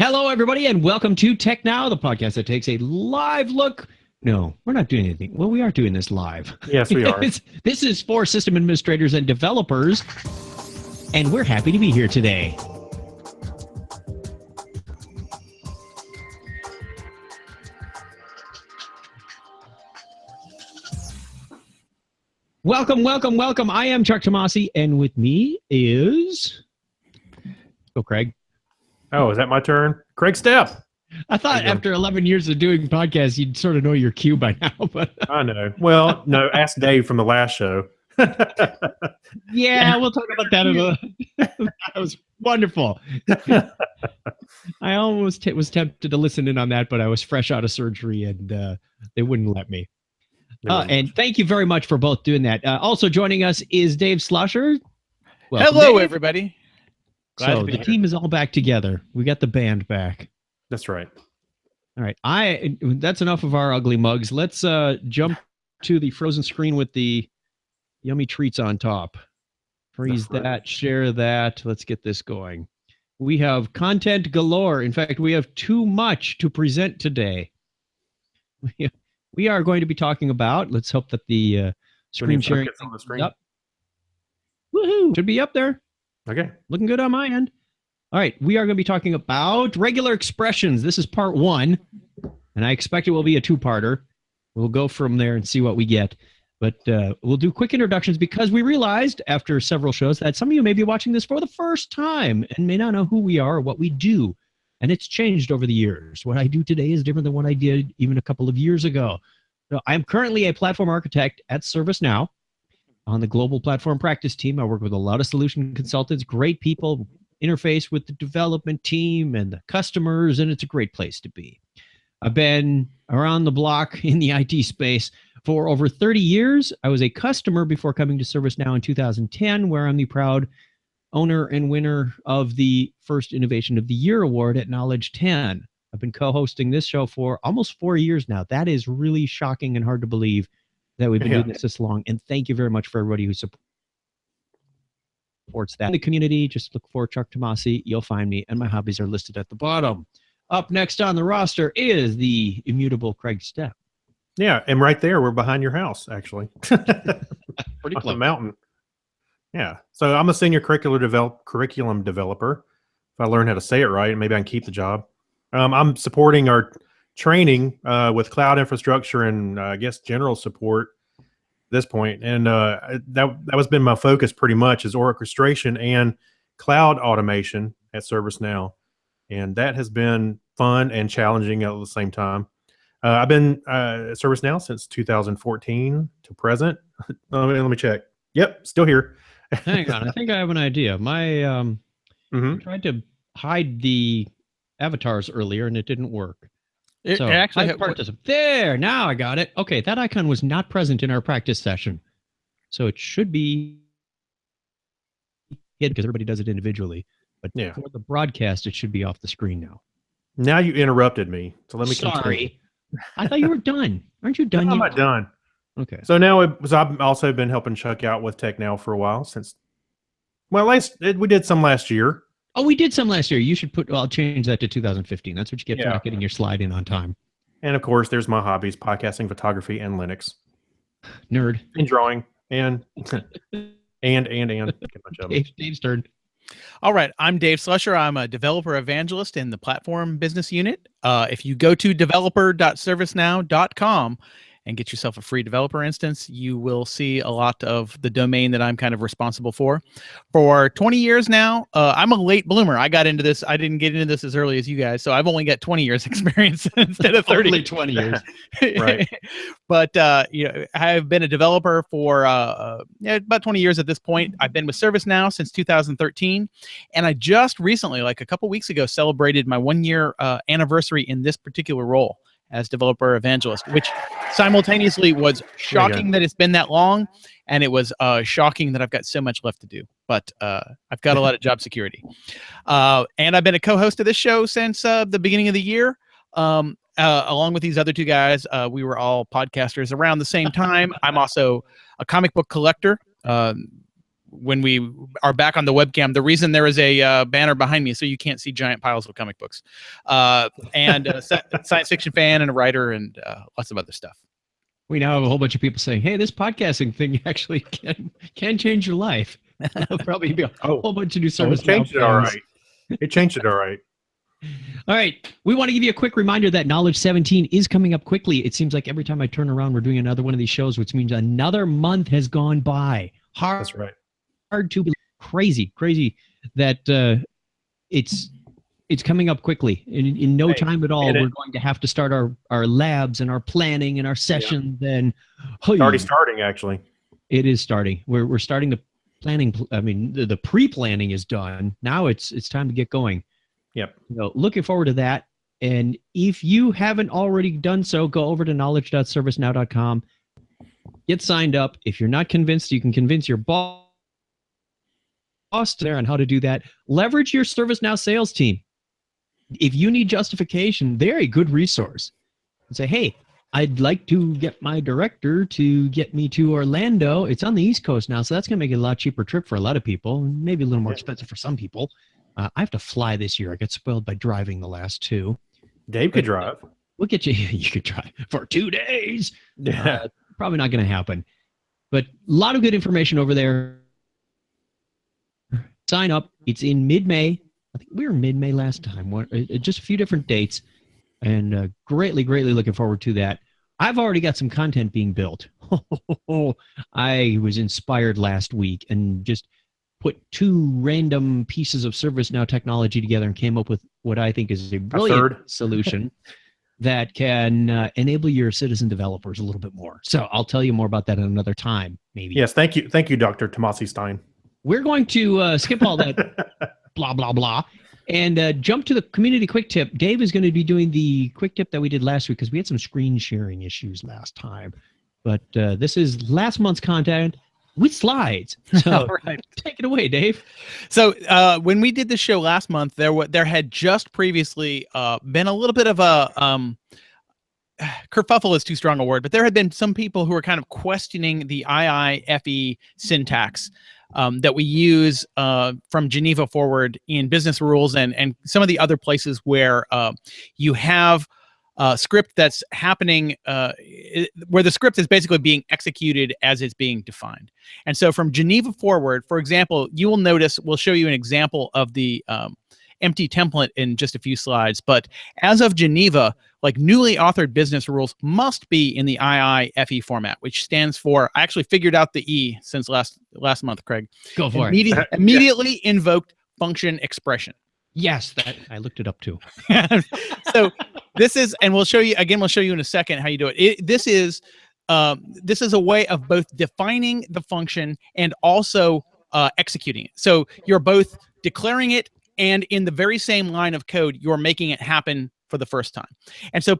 Hello, everybody, and welcome to TechNow, the podcast that takes a live look. No, we're not doing anything. Well, we are doing this live. Yes, we are. This is for system administrators and developers, and we're happy to be here today. Welcome, welcome, welcome. I am Chuck Tomasi, and with me is... Go, Craig. Oh, is that my turn? Craig Stepp. I thought after 11 years of doing podcasts, you'd sort of know your cue by now. But I know. Well, no, ask Dave from the last show. Yeah, we'll talk about that. That was wonderful. I almost was tempted to listen in on that, but I was fresh out of surgery, and they wouldn't let me. And thank you very much for both doing that. Also joining us is Dave Slusher. Welcome, Hello, Dave. Everybody. Glad So to be the here. team is all back together. We got the band back. That's right. All right. That's enough of our ugly mugs. Let's jump to the frozen screen with the yummy treats on top. Freeze that, share that. Let's get this going. We have content galore. In fact, we have too much to present today. We are going to be talking about, let's hope that the screen sharing on the screen. up. Woohoo! Should be up there. Okay. Looking good on my end. All right, we are going to be talking about regular expressions. This is part one, and I expect it will be a two-parter. We'll go from there and see what we get. But we'll do quick introductions because we realized after several shows that some of you may be watching this for the first time and may not know who we are or what we do. And it's changed over the years. What I do today is different than what I did even a couple of years ago. So I'm currently a platform architect at ServiceNow on the global platform practice team. I work with a lot of solution consultants, great people, interface with the development team and the customers, and it's a great place to be. I've been around the block in the IT space for over 30 years. I was a customer before coming to ServiceNow in 2010, where I'm the proud owner and winner of the first Innovation of the Year award at Knowledge 10. I've been co-hosting this show for almost 4 years now. That is really shocking and hard to believe that we've been doing this long. And thank you very much for everybody who supports that in the community. Just look for Chuck Tomasi. You'll find me, and my hobbies are listed at the bottom. Up next on the roster is the immutable Craig Stepp. Yeah, and right there, we're behind your house, actually. Pretty On close. the mountain. Yeah. So I'm a senior curriculum developer. If I learn how to say it right, maybe I can keep the job. I'm supporting our training with cloud infrastructure and I guess general support at this point. And that has been my focus pretty much is orchestration and cloud automation at ServiceNow. And that has been fun and challenging at the same time. I've been at ServiceNow since 2014 to present. Let me check. Yep, still here. Hang on, I think I have an idea. I tried to hide the avatars earlier, and it didn't work. So actually there, now I got it. Okay, that icon was not present in our practice session. So it should be hidden because everybody does it individually. But for the broadcast, it should be off the screen now. Now you interrupted me. So let me continue. Sorry. I thought you were done. Aren't you done No, I'm yet? not done. Okay. So now I've also been helping Chuck out with TechNow for a while since, well, we did some last year. Oh, we did some last year. You should I'll change that to 2015. That's what you get for not getting your slide in on time. And of course, there's my hobbies, podcasting, photography, and Linux. Nerd. And drawing. And. Dave's turn. All right. I'm Dave Slusher. I'm a developer evangelist in the platform business unit. If you go to developer.servicenow.com and get yourself a free developer instance, you will see a lot of the domain that I'm kind of responsible for. For 20 years now, I'm a late bloomer. I got into this. I didn't get into this as early as you guys, so I've only got 20 years experience instead of 30. Only 20 years. Right. But I've been a developer for about 20 years at this point. I've been with ServiceNow since 2013, and I just recently, like a couple weeks ago, celebrated my 1-year anniversary in this particular role as developer evangelist, which simultaneously was shocking that it's been that long, and it was shocking that I've got so much left to do. But I've got a lot of job security. And I've been a co-host of this show since the beginning of the year. Along with these other two guys, we were all podcasters around the same time. I'm also a comic book collector. when we are back on the webcam, the reason there is a banner behind me is so you can't see giant piles of comic books, and a science fiction fan and a writer and lots of other stuff. We now have a whole bunch of people saying, "Hey, this podcasting thing actually can change your life." There'll probably be a whole bunch of new service. It changed it all right. It changed it all right. All right. We want to give you a quick reminder that Knowledge 17 is coming up quickly. It seems like every time I turn around, we're doing another one of these shows, which means another month has gone by. That's right. Hard to believe. Crazy that it's coming up quickly. In no time at all, we're going to have to start our labs and our planning and our sessions. And it's already starting, actually. It is starting. We're starting the planning. I mean, the pre-planning is done. Now it's time to get going. Yep. So looking forward to that. And if you haven't already done so, go over to knowledge.servicenow.com. Get signed up. If you're not convinced, you can convince your boss there on how to do that. Leverage your ServiceNow sales team. If you need justification, they're a good resource. And say, hey, I'd like to get my director to get me to Orlando. It's on the East Coast now, so that's going to make it a lot cheaper trip for a lot of people, and maybe a little more expensive for some people. I have to fly this year. I got spoiled by driving the last two. Dave could drive. We'll get you. You could drive for 2 days. Yeah. Probably not going to happen. But a lot of good information over there. Sign up. It's in mid-May. I think we were mid-May last time. Just a few different dates. And greatly looking forward to that. I've already got some content being built. I was inspired last week and just put 2 random pieces of ServiceNow technology together and came up with what I think is a brilliant solution that can enable your citizen developers a little bit more. So I'll tell you more about that at another time, maybe. Yes, thank you, Dr. Tomasi Stein. We're going to skip all that blah, blah, blah, and jump to the community quick tip. Dave is going to be doing the quick tip that we did last week because we had some screen sharing issues last time. But this is last month's content with slides. So take it away, Dave. So when we did the show last month, there had just previously been a little bit of a kerfuffle is too strong a word, but there had been some people who were kind of questioning the IIFE syntax that we use from Geneva forward in business rules and some of the other places where you have script that's happening where the script is basically being executed as it's being defined. And so from Geneva forward, for example, you will notice, we'll show you an example of the empty template in just a few slides. But as of Geneva, like newly authored business rules must be in the IIFE format, which stands for, I actually figured out the E since last month, Craig. Go for it. Immediately invoked function expression. Yes, that I looked it up too. So this is, and we'll show you in a second how you do it. This is a way of both defining the function and also executing it. So you're both declaring it, and in the very same line of code, you're making it happen for the first time. And so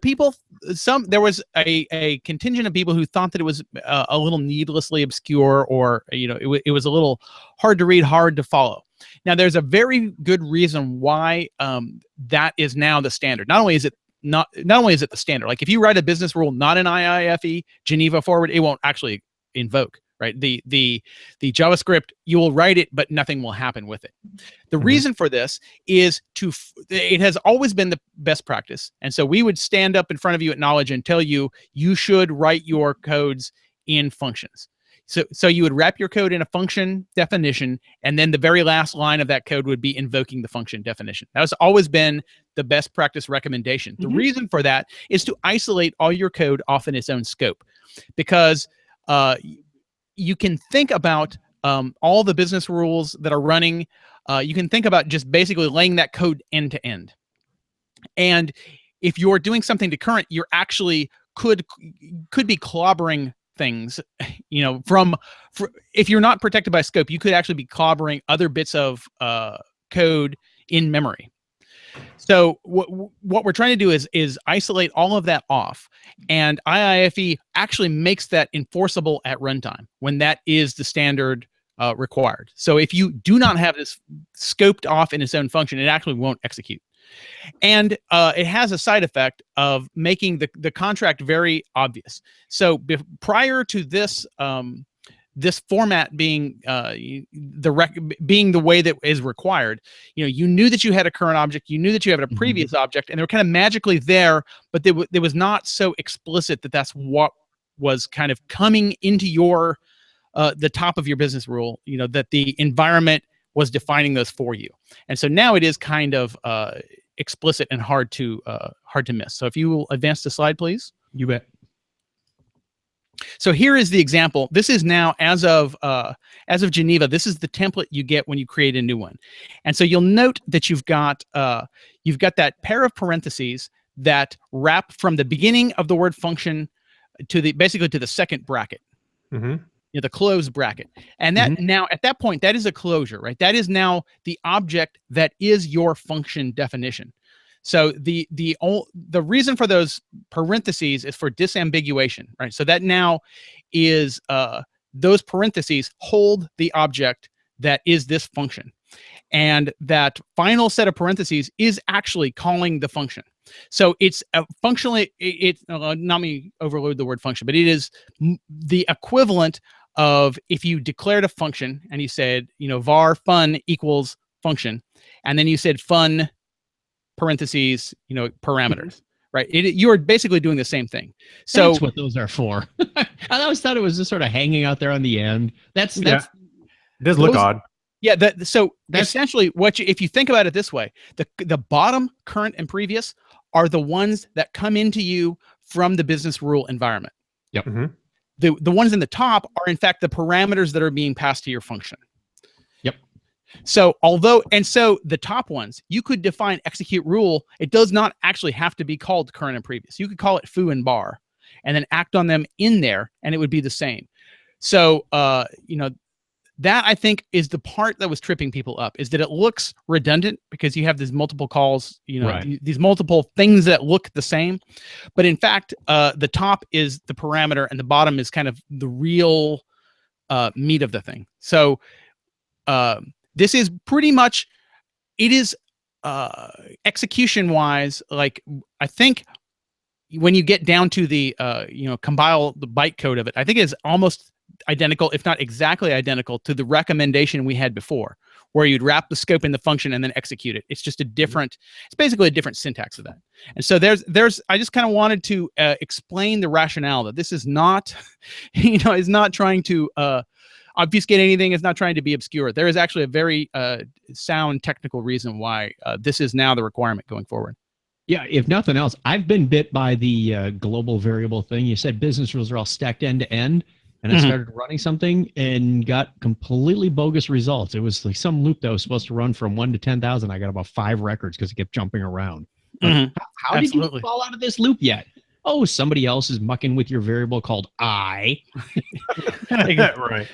there was a contingent of people who thought that it was a little needlessly obscure, or it was a little hard to read, hard to follow. Now, there's a very good reason why that is now the standard. Not only is it the standard. Like if you write a business rule not in IIFE Geneva forward, it won't actually invoke. Right, the JavaScript, you will write it, but nothing will happen with it. The reason for this is it has always been the best practice, and so we would stand up in front of you at Knowledge and tell you should write your codes in functions. So you would wrap your code in a function definition, and then the very last line of that code would be invoking the function definition. That has always been the best practice recommendation. The reason for that is to isolate all your code off in its own scope, because you can think about all the business rules that are running. You can think about just basically laying that code end to end. And if you're doing something to current, you're actually could be clobbering things. If you're not protected by scope, you could actually be clobbering other bits of code in memory. So what we're trying to do is isolate all of that off, and IIFE actually makes that enforceable at runtime when that is the standard required. So if you do not have this scoped off in its own function, it actually won't execute. And it has a side effect of making the contract very obvious. So prior to this this format being being the way that is required, you knew that you had a current object, you knew that you had a previous object, and they were kind of magically there, but it was not so explicit that that's what was kind of coming into your the top of your business rule. That the environment was defining those for you, and so now it is kind of explicit and hard to miss. So if you will advance the slide, please. You bet. So here is the example. This is now as of Geneva. This is the template you get when you create a new one, and so you'll note that you've got that pair of parentheses that wrap from the beginning of the word function to basically to the second bracket, the close bracket, and that now at that point that is a closure, right? That is now the object that is your function definition. So the reason for those parentheses is for disambiguation, right? So that now is those parentheses hold the object that is this function, and that final set of parentheses is actually calling the function. So it's functionally, not me overload the word function, but it is the equivalent of if you declared a function and you said, var fun equals function, and then you said fun parentheses, parameters, right? You are basically doing the same thing. So that's what those are for. I always thought it was just sort of hanging out there on the end. It does look odd. Yeah. So essentially, if you think about it this way, the bottom, current, and previous are the ones that come into you from the business rule environment. Yep. The ones in the top are in fact the parameters that are being passed to your function. Yep. So the top ones, you could define execute rule. It does not actually have to be called current and previous. You could call it foo and bar, and then act on them in there, and it would be the same. So that I think is the part that was tripping people up, is that it looks redundant because you have these multiple calls, right, these multiple things that look the same. But in fact, the top is the parameter and the bottom is kind of the real meat of the thing. So this is pretty much, it is execution wise, like I think when you get down to the, compile the bytecode of it, I think it's almost identical, if not exactly identical, to the recommendation we had before, where you'd wrap the scope in the function and then execute it. It's just it's basically a different syntax of that. And so I just kind of wanted to explain the rationale that this is not, is not trying to obfuscate anything. It's not trying to be obscure. There is actually a very sound technical reason why this is now the requirement going forward. Yeah, if nothing else, I've been bit by the global variable thing. You said business rules are all stacked end to end. And I started running something and got completely bogus results. It was like some loop that was supposed to run from 1 to 10,000. I got about 5 records because it kept jumping around. How did you fall out of this loop yet? Oh, somebody else is mucking with your variable called I. Right.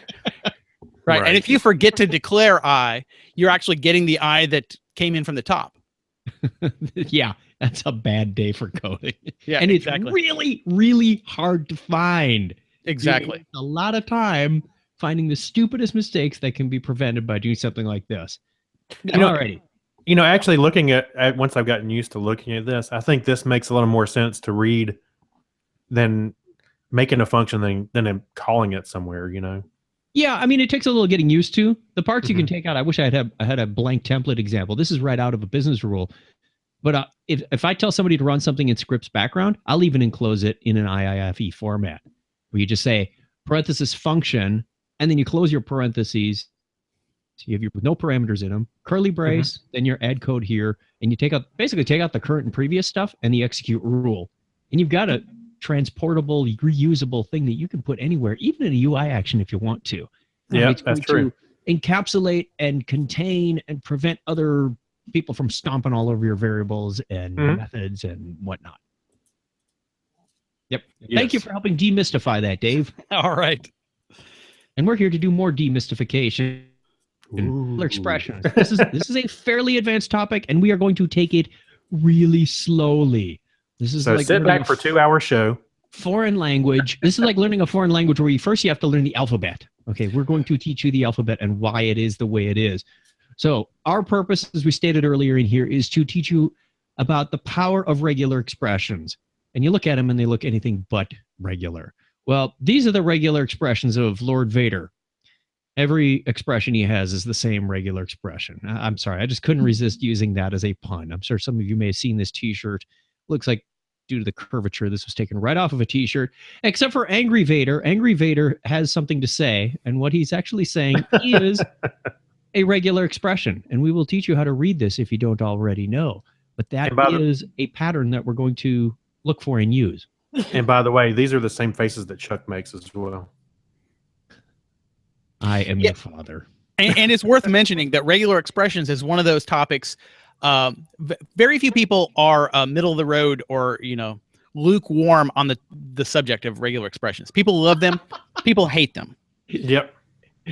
Right. And if you forget to declare I, you're actually getting the I that came in from the top. Yeah, that's a bad day for coding. Yeah, and it's really, really hard to find. Exactly. A lot of time finding the stupidest mistakes that can be prevented by doing something like this. Actually looking at once I've gotten used to looking at this, I think this makes a little more sense to read than making a function than calling it somewhere, Yeah, I mean, it takes a little getting used to. The parts you can take out, I wish I had a blank template example. This is right out of a business rule. But if I tell somebody to run something in script's background, I'll even enclose it in an IIFE format, where you just say parenthesis function, and then you close your parentheses. So you have with no parameters in them, curly brace, then your add code here, and you basically take out the current and previous stuff and the execute rule. And you've got a transportable, reusable thing that you can put anywhere, even in a UI action if you want to. Yeah, that's true. To encapsulate and contain and prevent other people from stomping all over your variables and methods and whatnot. Yep. Yes. Thank you for helping demystify that, Dave. All right. And we're here to do more demystification. Expressions. This is a fairly advanced topic, and we are going to take it really slowly. This is so like sit back for a 2-hour show. Foreign language. This is like learning a foreign language where first you have to learn the alphabet. Okay, we're going to teach you the alphabet and why it is the way it is. So our purpose, as we stated earlier in here, is to teach you about the power of regular expressions. And you look at them and they look anything but regular. Well, these are the regular expressions of Lord Vader. Every expression he has is the same regular expression. I'm sorry, I just couldn't resist using that as a pun. I'm sure some of you may have seen this T-shirt. Looks like, due to the curvature, this was taken right off of a T-shirt. Except for Angry Vader. Angry Vader has something to say, and what he's actually saying is a regular expression. And we will teach you how to read this if you don't already know. But that is a pattern that we're going to look for and use. And by the way, these are the same faces that Chuck makes as well. I am your father. And it's worth mentioning that regular expressions is one of those topics. Very few people are middle of the road or, lukewarm on the subject of regular expressions. People love them. People hate them. Yep.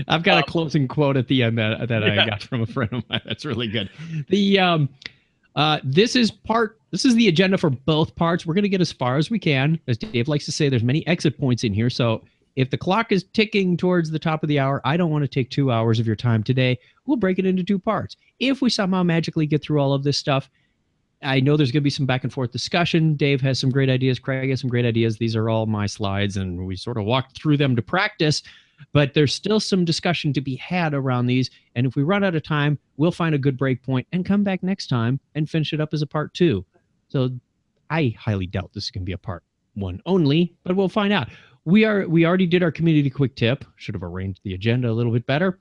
I've got a closing quote at the end that I got from a friend of mine. That's really good. This is the agenda for both parts. We're going to get as far as we can. As Dave likes to say, there's many exit points in here. So if the clock is ticking towards the top of the hour, I don't want to take 2 hours of your time today. We'll break it into 2 parts. If we somehow magically get through all of this stuff, I know there's going to be some back and forth discussion. Dave has some great ideas. Craig has some great ideas. These are all my slides, and we sort of walked through them to practice. But there's still some discussion to be had around these. And if we run out of time, we'll find a good break point and come back next time and finish it up as a part 2. So I highly doubt this is going to be a part 1 only, but we'll find out. We already did our community quick tip. Should have arranged the agenda a little bit better.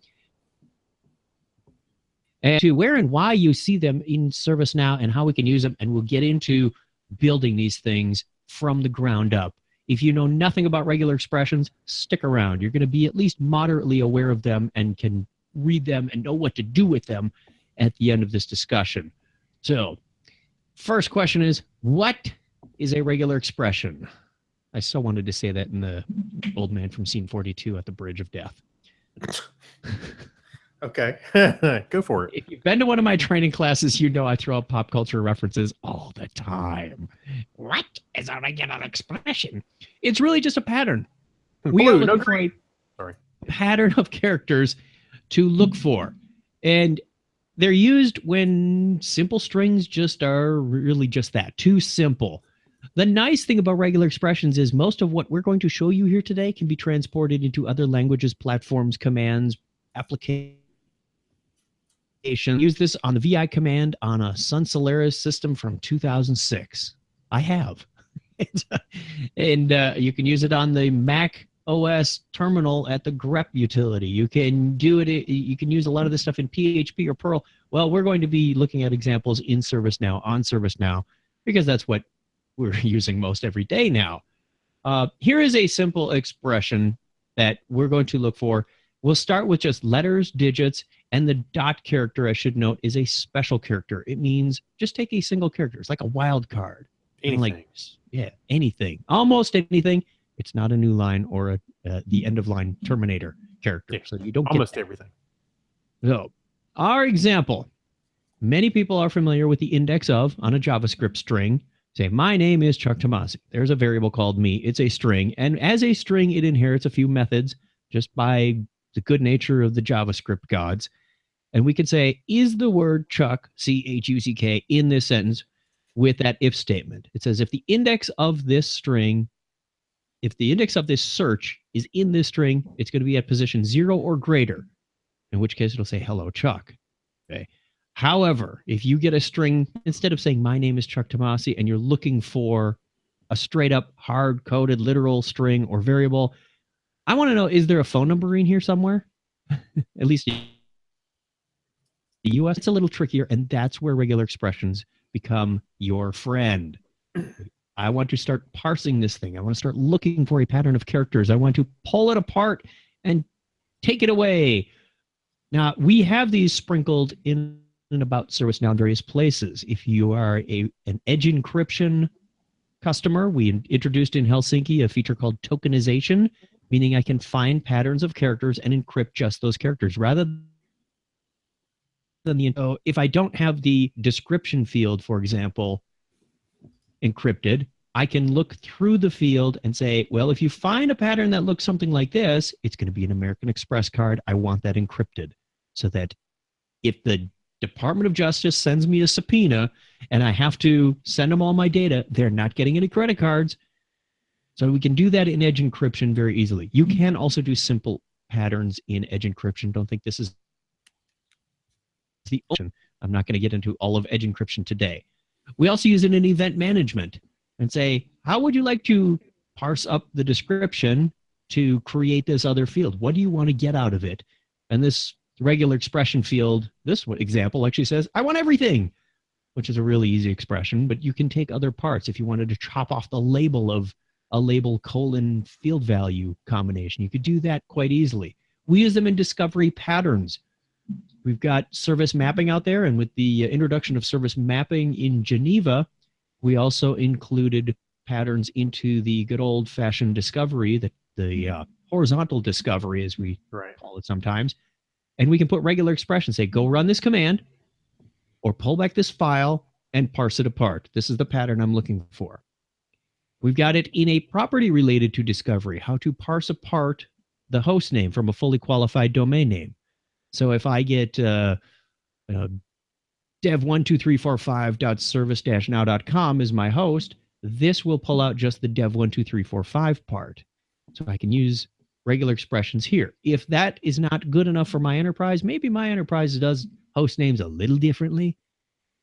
And to where and why you see them in ServiceNow and how we can use them. And we'll get into building these things from the ground up. If you know nothing about regular expressions, stick around. You're going to be at least moderately aware of them and can read them and know what to do with them at the end of this discussion. So, first question is, what is a regular expression? I so wanted to say that in the old man from scene 42 at the Bridge of Death. Okay. Go for it. If you've been to one of my training classes, you know I throw out pop culture references all the time. What is a regular expression? It's really just a pattern. We are looking for a pattern of characters to look for. And they're used when simple strings just are really just that, too simple. The nice thing about regular expressions is most of what we're going to show you here today can be transported into other languages, platforms, commands, applications. Use this on the VI command on a Sun Solaris system from 2006. I have. And you can use it on the Mac OS terminal at the grep utility. You can do it. You can use a lot of this stuff in PHP or Perl. Well, we're going to be looking at examples in ServiceNow, on ServiceNow, because that's what we're using most every day now. Here is a simple expression that we're going to look for. We'll start with just letters, digits, and the dot character, I should note, is a special character. It means just take a single character. It's like a wild card. Anything. Anything. Almost anything. It's not a new line or the end of line terminator character. Yeah, so you don't almost get everything. So our example, many people are familiar with the index of on a JavaScript string. Say, my name is Chuck Tomasi. There's a variable called me. It's a string. And as a string, it inherits a few methods just by the good nature of the JavaScript gods. And we could say, is the word Chuck, C-H-U-C-K, in this sentence with that if statement? It says, if the index of this string, if the index of this search is in this string, it's going to be at position 0 or greater, in which case it'll say, hello, Chuck. Okay. However, if you get a string, instead of saying, my name is Chuck Tomasi, and you're looking for a straight up hard-coded literal string or variable, I want to know, is there a phone number in here somewhere? At least in the US, it's a little trickier, and that's where regular expressions become your friend. I want to start parsing this thing. I want to start looking for a pattern of characters. I want to pull it apart and take it away. Now, we have these sprinkled in and about ServiceNow in various places. If you are an edge encryption customer, we introduced in Helsinki a feature called tokenization, meaning I can find patterns of characters and encrypt just those characters rather than if I don't have the description field, for example, encrypted, I can look through the field and say, well, if you find a pattern that looks something like this, it's going to be an American Express card. I want that encrypted so that if the Department of Justice sends me a subpoena and I have to send them all my data, they're not getting any credit cards. So we can do that in edge encryption very easily. You can also do simple patterns in edge encryption. Don't think this is the option. I'm not going to get into all of edge encryption today. We also use it in event management and say, how would you like to parse up the description to create this other field? What do you want to get out of it? And this regular expression field, this example actually says, I want everything, which is a really easy expression, but you can take other parts. If you wanted to chop off the label of a label colon field value combination, you could do that quite easily. We use them in discovery patterns. We've got service mapping out there, and with the introduction of service mapping in Geneva, we also included patterns into the good old-fashioned discovery, the horizontal discovery, as we call it sometimes. And we can put regular expressions, say, go run this command, or pull back this file and parse it apart. This is the pattern I'm looking for. We've got it in a property related to discovery, how to parse apart the host name from a fully qualified domain name. So if I get dev12345.service-now.com is my host, this will pull out just the dev12345 part. So I can use regular expressions here. If that is not good enough for my enterprise, maybe my enterprise does host names a little differently.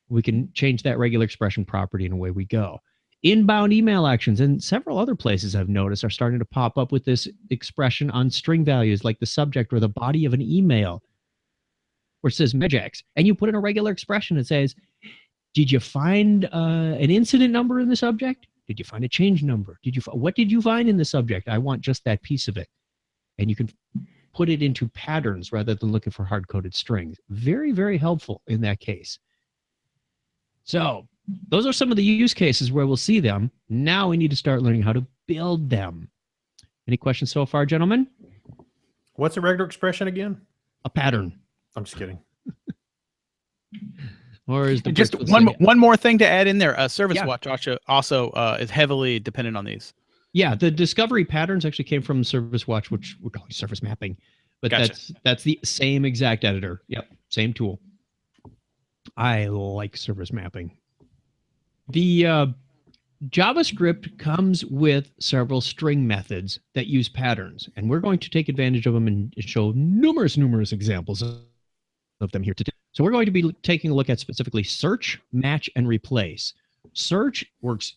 We can change that regular expression property and away we go. Inbound email actions and several other places I've noticed are starting to pop up with this expression on string values like the subject or the body of an email where it says regex, and you put in a regular expression that says, did you find an incident number in the subject? Did you find a change number? What did you find in the subject? I want just that piece of it. And you can put it into patterns rather than looking for hard-coded strings. Very, very helpful in that case. So those are some of the use cases where we'll see them. Now we need to start learning how to build them. Any questions so far, gentlemen? What's a regular expression again? A pattern. I'm just kidding. Or is the just one more thing to add in there? Service Watch also is heavily dependent on these. Yeah, the discovery patterns actually came from Service Watch, which we're calling service mapping, but gotcha. That's the same exact editor. Yep, same tool. I like service mapping. The JavaScript comes with several string methods that use patterns, and we're going to take advantage of them and show numerous examples of them here today. So we're going to be taking a look at specifically search, match, and replace. Search works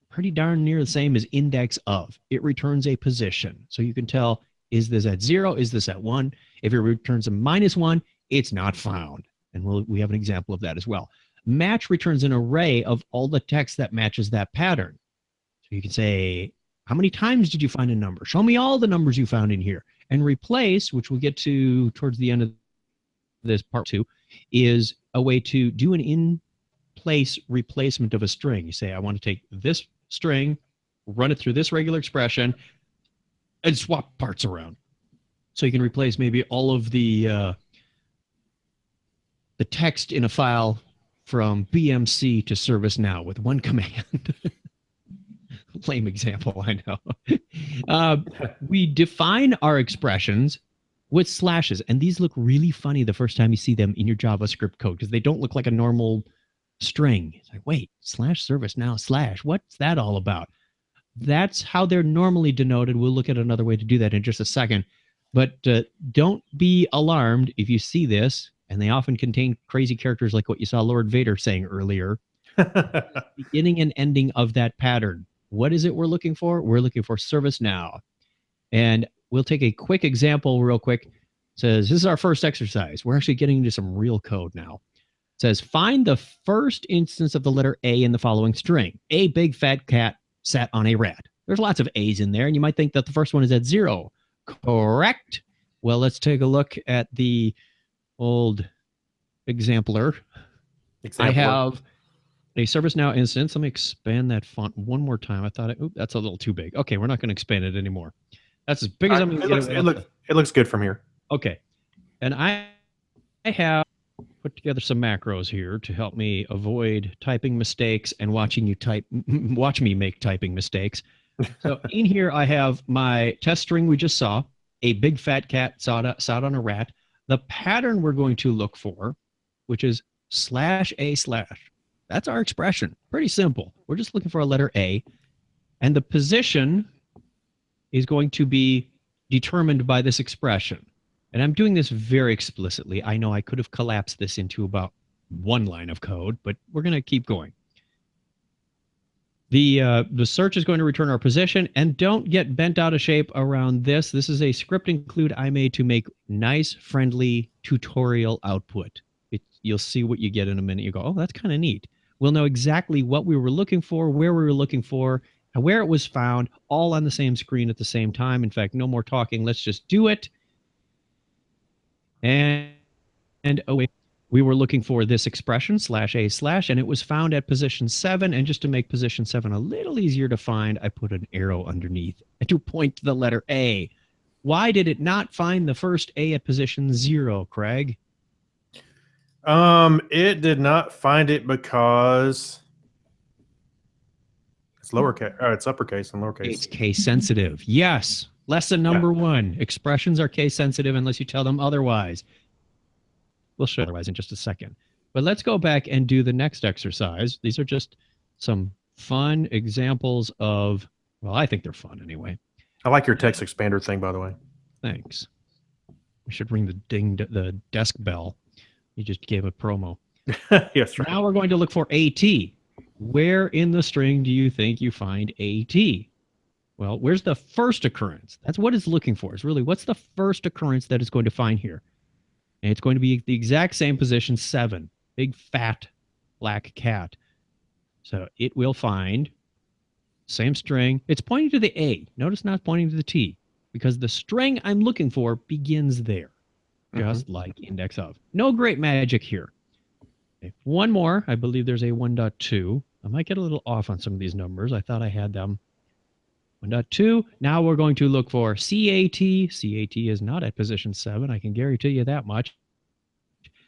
pretty darn near the same as index of. It returns a position. So you can tell, is this at 0? Is this at 1? If it returns a -1, it's not found. And we have an example of that as well. Match returns an array of all the text that matches that pattern. So you can say, how many times did you find a number? Show me all the numbers you found in here. And replace, which we'll get to towards the end of this part 2, is a way to do an in-place replacement of a string. You say, I want to take this string, run it through this regular expression, and swap parts around. So you can replace maybe all of the text in a file from BMC to ServiceNow with one command. Lame example, I know. We define our expressions with slashes, and these look really funny the first time you see them in your JavaScript code because they don't look like a normal string. It's like, wait, /ServiceNow/ what's that all about? That's how they're normally denoted. We'll look at another way to do that in just a second. But don't be alarmed if you see this, and they often contain crazy characters like what you saw Lord Vader saying earlier. Beginning and ending of that pattern. What is it we're looking for? We're looking for ServiceNow. And we'll take a quick example real quick. It says, this is our first exercise. We're actually getting into some real code now. It says, find the first instance of the letter A in the following string. A big fat cat sat on a rat. There's lots of A's in there, and you might think that the first one is at 0. Correct. Well, let's take a look at the old exemplar. I have a ServiceNow instance. Let me expand that font one more time. I thought, that's a little too big. Okay, we're not going to expand it anymore. That's as big as I'm going to get it. It looks good from here. Okay. And I have put together some macros here to help me avoid typing mistakes and watch me make typing mistakes. So in here, I have my test string we just saw, a big fat cat sat on a rat. The pattern we're going to look for, which is /A/. That's our expression. Pretty simple. We're just looking for a letter A. And the position is going to be determined by this expression. And I'm doing this very explicitly. I know I could have collapsed this into about one line of code, but we're going to keep going. The search is going to return our position, and don't get bent out of shape around this. This is a script include I made to make nice, friendly tutorial output. You'll see what you get in a minute. You go, oh, that's kind of neat. We'll know exactly what we were looking for, where we were looking for, and where it was found, all on the same screen at the same time. In fact, no more talking. Let's just do it. And oh, wait. We were looking for this expression, /a/, and it was found at position 7. And just to make position 7 a little easier to find, I put an arrow underneath to point to the letter A. Why did it not find the first A at position 0, Craig? It did not find it because it's lowercase. It's uppercase and lowercase. It's case sensitive. Yes. Lesson number 1. Expressions are case sensitive unless you tell them otherwise. We'll show otherwise in just a second. But let's go back and do the next exercise. These are just some fun examples of, well, I think they're fun anyway. I like your text expander thing, by the way. Thanks. We should ring the desk bell. You just gave a promo. Yes, right. Now we're going to look for AT. Where in the string do you think you find AT? Well, where's the first occurrence? That's what it's looking for. It's really, what's the first occurrence that it's going to find here? And it's going to be the exact same position, 7. Big, fat, black cat. So it will find same string. It's pointing to the A. Notice not pointing to the T, because the string I'm looking for begins there, just like index of. No great magic here. Okay, one more. I believe there's a 1.2. I might get a little off on some of these numbers. I thought I had them. 1.2. Now we're going to look for CAT. CAT is not at position 7. I can guarantee you that much.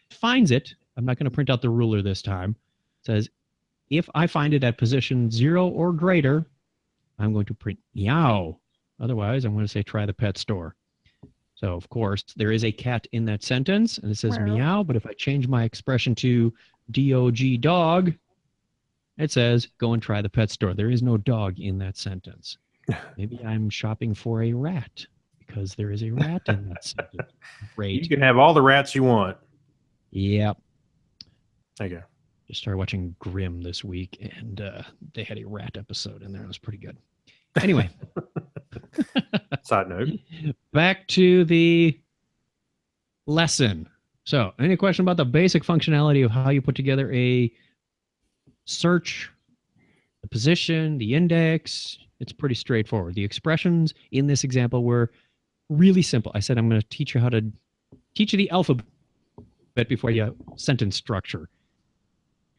Finds it. I'm not going to print out the ruler this time. It says, if I find it at position 0 or greater, I'm going to print meow. Otherwise, I'm going to say try the pet store. So, of course, there is a cat in that sentence, and it says meow. But if I change my expression to DOG dog, it says go and try the pet store. There is no dog in that sentence. Maybe I'm shopping for a rat because there is a rat in that sentence. Great. You can have all the rats you want. Yep. There you go. Just started watching Grimm this week, and they had a rat episode in there. It was pretty good. Anyway. Side note. Back to the lesson. So, any question about the basic functionality of how you put together a search, the position, the index? It's pretty straightforward. The expressions in this example were really simple. I said I'm going to teach you how to teach you the alphabet before you sentence structure.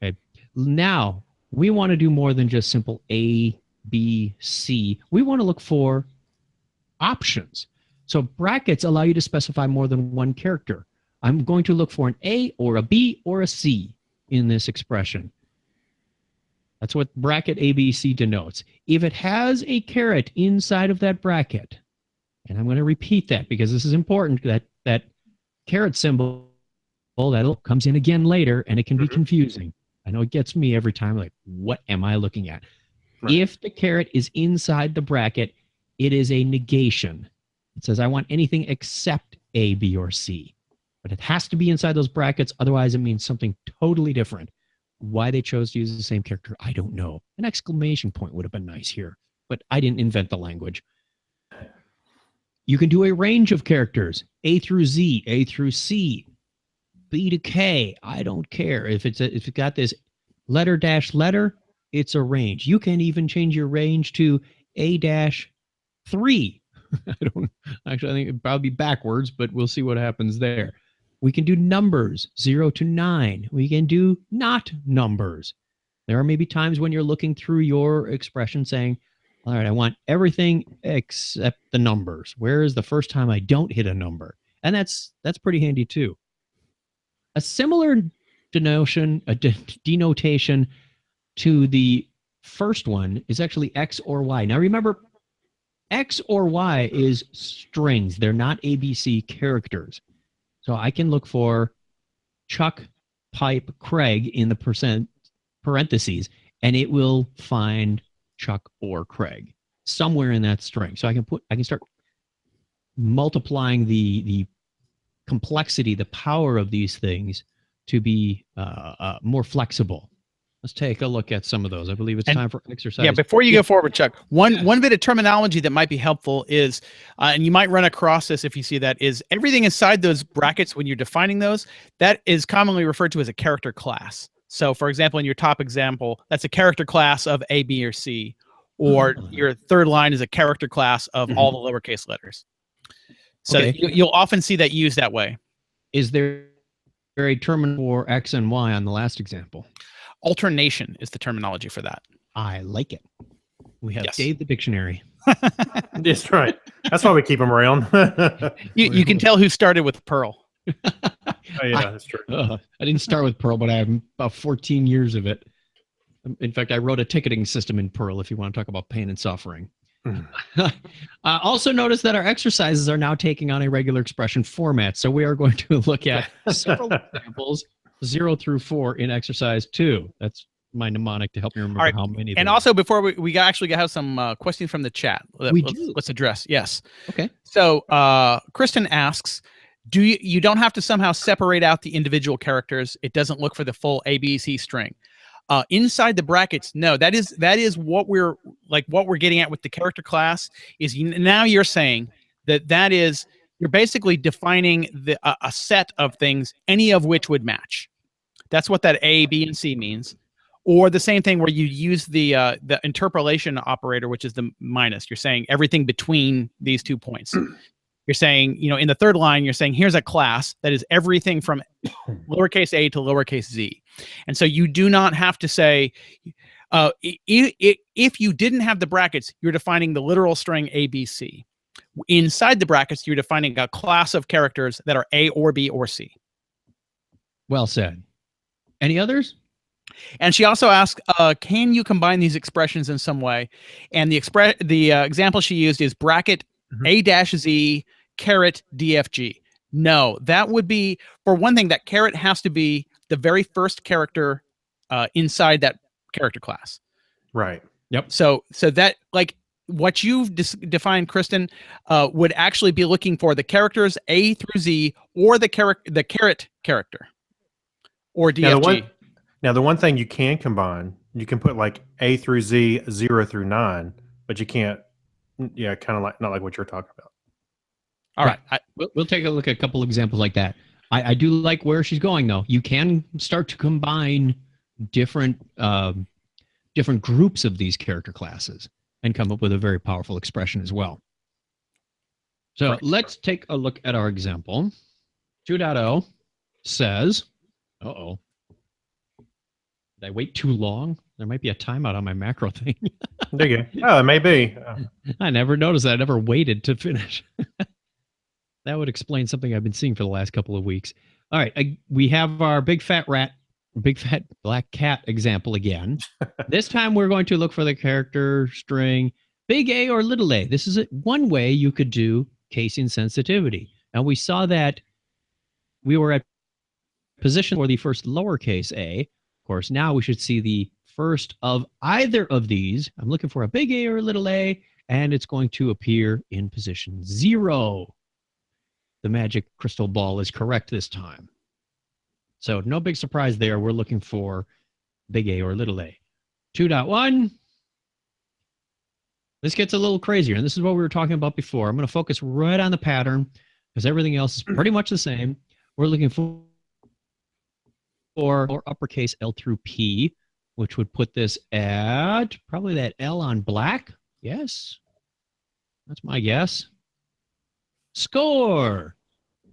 Okay. Now, we want to do more than just simple A, B, C. We want to look for options. So brackets allow you to specify more than one character. I'm going to look for an A or a B or a C in this expression. That's what bracket ABC denotes. If it has a caret inside of that bracket, and I'm going to repeat that because this is important, that caret symbol that comes in again later, and it can be confusing. I know it gets me every time, like, what am I looking at? Right. If the caret is inside the bracket, it is a negation. It says, I want anything except A, B, or C. But it has to be inside those brackets. Otherwise, it means something totally different. Why they chose to use the same character, I don't know. An exclamation point would have been nice here, but I didn't invent the language. You can do a range of characters, A through Z, A through C, B to K. I don't care. If it's got this letter dash letter, it's a range. You can even change your range to A-3. I think it'd probably be backwards, but we'll see what happens there. We can do numbers, 0 to 9. We can do not numbers. There are maybe times when you're looking through your expression saying, all right, I want everything except the numbers. Where is the first time I don't hit a number? And that's pretty handy too. A similar denotation to the first one is actually X or Y. Now remember, X or Y is strings. They're not ABC characters. So I can look for Chuck, Pipe, Craig in the parentheses, and it will find Chuck or Craig, somewhere in that string. So I can start multiplying the complexity, the power of these things to be more flexible. Let's take a look at some of those. I believe it's time for exercise. Yeah, before you go forward, Chuck, one bit of terminology that might be helpful is, and you might run across this if you see that, is everything inside those brackets when you're defining those, that is commonly referred to as a character class. So, for example, in your top example, that's a character class of A, B, or C, or your third line is a character class of all the lowercase letters. So you'll often see that used that way. Is there a term for X and Y on the last example? Alternation is the terminology for that. I like it. We have Dave the dictionary. That's right. That's why we keep them around. You can tell who started with Perl. Oh, yeah, that's true. I didn't start with Perl, but I have about 14 years of it. In fact, I wrote a ticketing system in Perl, if you want to talk about pain and suffering. Also notice that our exercises are now taking on a regular expression format. So we are going to look at several examples, 0 through 4 in exercise 2. That's my mnemonic to help me remember how many. And also, before we actually have some questions from the chat. Let's address. Yes. Okay. So Kristen asks, you don't have to somehow separate out the individual characters? It doesn't look for the full ABC string. Inside the brackets, no. That is what we're getting at with the character class. Is now you're saying that is you're basically defining a set of things, any of which would match. That's what that A, B, and C means. Or the same thing where you use the interpolation operator, which is the minus. You're saying everything between these 2 points. You're saying, in the third line, you're saying here's a class that is everything from lowercase a to lowercase z. And so you do not have to say, if you didn't have the brackets, you're defining the literal string ABC. Inside the brackets, you're defining a class of characters that are A or B or C. Well said. Any others? And she also asked, can you combine these expressions in some way? And the example she used is bracket A-Z caret DFG. No, that would be, for one thing, that caret has to be the very first character inside that character class. Right. Yep. So that, like, what you've defined, Kristen, would actually be looking for the characters A through Z, or the caret character, or DFG. Now, the one thing you can combine, you can put like A through Z, 0 through 9, but you can't, kind of like, not like what you're talking about. All right. We'll take a look at a couple examples like that. I do like where she's going, though. You can start to combine different groups of these character classes and come up with a very powerful expression as well. So let's take a look at our example. 2.0 says, did I wait too long? There might be a timeout on my macro thing. There you go. Oh, it may be. I never noticed that. I never waited to finish. That would explain something I've been seeing for the last couple of weeks. All right. We have our big fat black cat example again. This time we're going to look for the character string big A or little a. This is one way you could do case insensitivity. And we saw that we were at position for the first lowercase a. Of course, now we should see the first of either of these. I'm looking for a big A or a little a, and it's going to appear in position 0. The magic crystal ball is correct this time. So no big surprise there. We're looking for big A or little a. 2.1. This gets a little crazier, and this is what we were talking about before. I'm going to focus right on the pattern because everything else is pretty much the same. We're looking for uppercase L through P, which would put this at probably that L on black. Yes, that's my guess. Score.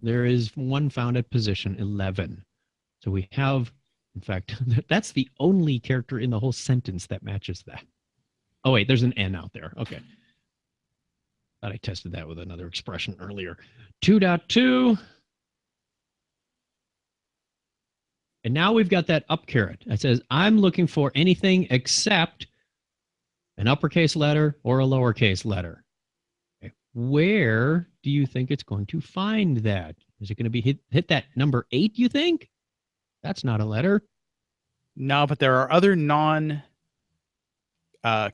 There is one found at position 11. So we have, in fact, that's the only character in the whole sentence that matches that. Oh, wait, there's an N out there. Okay. Thought I tested that with another expression earlier. 2.2. And now we've got that up caret. It says, I'm looking for anything except an uppercase letter or a lowercase letter. Okay. Where do you think it's going to find that? Is it going to be hit that number 8, you think? That's not a letter. No, but there are other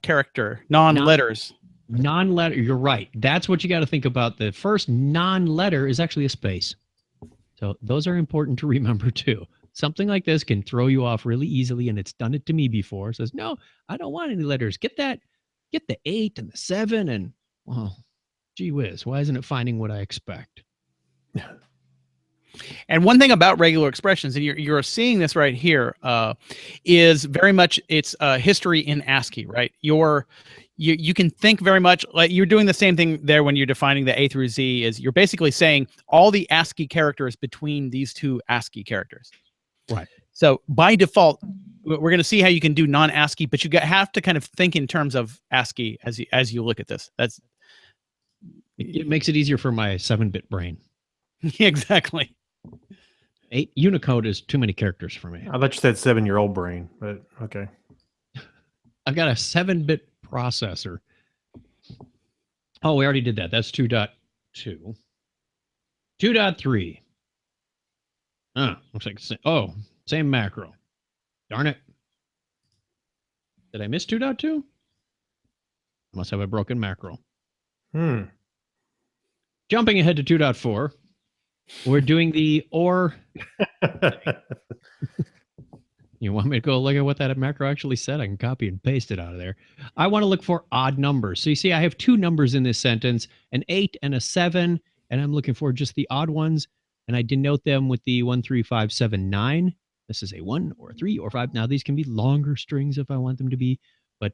character, non-letters. Non-letter, you're right. That's what you got to think about. The first non-letter is actually a space. So those are important to remember too. Something like this can throw you off really easily, and it's done it to me before. It says, no, I don't want any letters. Get the 8 and the 7, and well, gee whiz, why isn't it finding what I expect? And one thing about regular expressions, and you're seeing this right here, is very much its history in ASCII, right? You can think very much like you're doing the same thing there when you're defining the A through Z. Is you're basically saying all the ASCII characters between these two ASCII characters. Right. So by default, we're going to see how you can do non-ASCII, but you have to kind of think in terms of ASCII as you look at this. It makes it easier for my 7-bit brain. Exactly. 8 Unicode is too many characters for me. I thought you said 7-year-old brain, but okay. I've got a 7-bit processor. Oh, we already did that. That's 2.2. 2.3. Looks like same macro. Darn it. Did I miss 2.2? I must have a broken macro. Jumping ahead to 2.4. We're doing the OR. You want me to go look at what that macro actually said? I can copy and paste it out of there. I want to look for odd numbers. So you see, I have 2 numbers in this sentence, an 8 and a 7, and I'm looking for just the odd ones, and I denote them with the 1, 3, 5, 7, 9. This is a 1 or a 3 or 5. Now, these can be longer strings if I want them to be, but